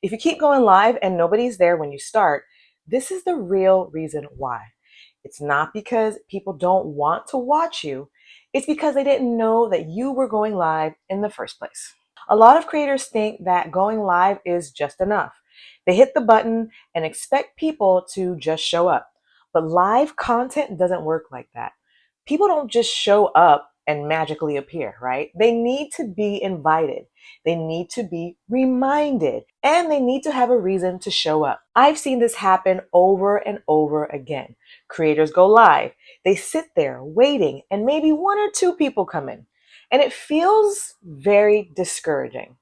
If you keep going live and nobody's there when you start, this is the real reason why. It's not because people don't want to watch you. It's because they didn't know that you were going live in the first place. A lot of creators think that going live is just enough. They hit the button and expect people to just show up. But live content doesn't work like that. People don't just show up and magically appear, right? They need to be invited. They need to be reminded, and they need to have a reason to show up. I've seen this happen over and over again. Creators go live. They sit there waiting, and maybe one or two people come in. And it feels very discouraging.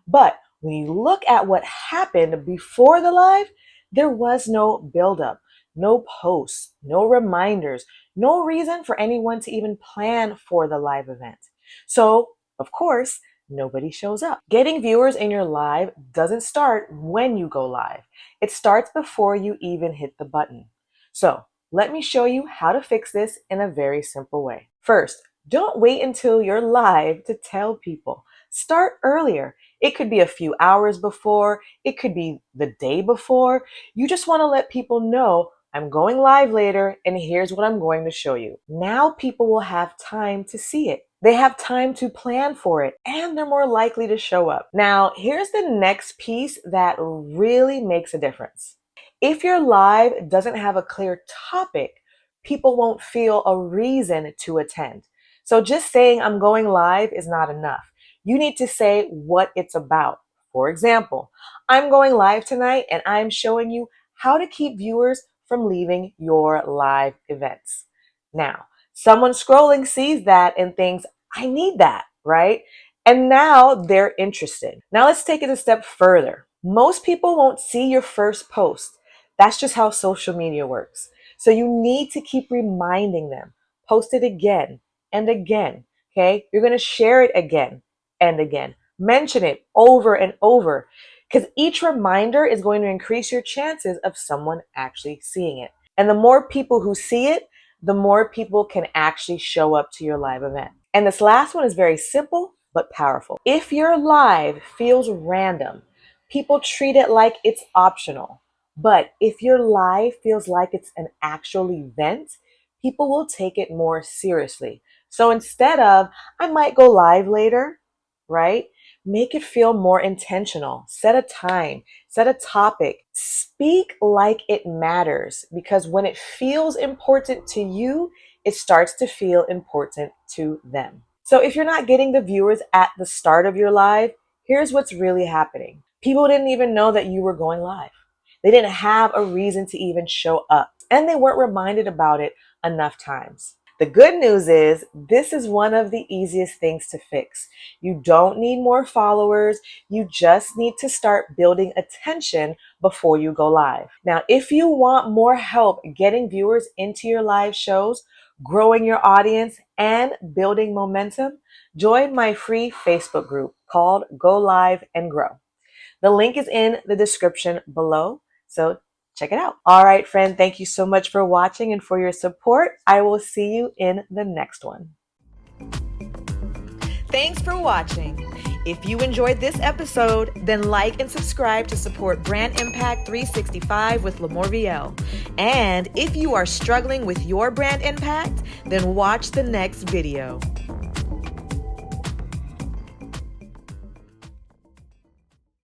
But when you look at what happened before the live, there was no buildup, no posts, no reminders, no reason for anyone to even plan for the live event. So, of course, nobody shows up. Getting viewers in your live doesn't start when you go live. It starts before you even hit the button. So, let me show you how to fix this in a very simple way. First, don't wait until you're live to tell people. Start earlier. It could be a few hours before. It could be the day before. You just want to let people know, I'm going live later, and here's what I'm going to show you. Now people will have time to see it. They have time to plan for it, and they're more likely to show up. Now, here's the next piece that really makes a difference. If your live doesn't have a clear topic, people won't feel a reason to attend. So just saying I'm going live is not enough. You need to say what it's about. For example, I'm going live tonight and I'm showing you how to keep viewers from leaving your live events. Now, someone scrolling sees that and thinks, I need that, right? And now they're interested. Now let's take it a step further. Most people won't see your first post. That's just how social media works. So you need to keep reminding them. Post it again and again, okay? You're going to share it again and again. Mention it over and over, because each reminder is going to increase your chances of someone actually seeing it. And the more people who see it, the more people can actually show up to your live event. And this last one is very simple but powerful. If your live feels random, people treat it like it's optional. But if your live feels like it's an actual event, people will take it more seriously. So instead of, I might go live later, right? Make it feel more intentional. Set a time, set a topic. Speak like it matters, because when it feels important to you, it starts to feel important to them. So if you're not getting the viewers at the start of your live, here's what's really happening. People didn't even know that you were going live. They didn't have a reason to even show up, and they weren't reminded about it enough times. The good news is this is one of the easiest things to fix. You don't need more followers. You just need to start building attention before you go live. Now, if you want more help getting viewers into your live shows, growing your audience, and building momentum, join my free Facebook group called Go Live and Grow. The link is in the description below, so check it out. All right, friend, thank you so much for watching and for your support. I will see you in the next one. Thanks for watching. If you enjoyed this episode, then like and subscribe to support Brand Impact 365 with LaMorvielle. And if you are struggling with your brand impact, then watch the next video.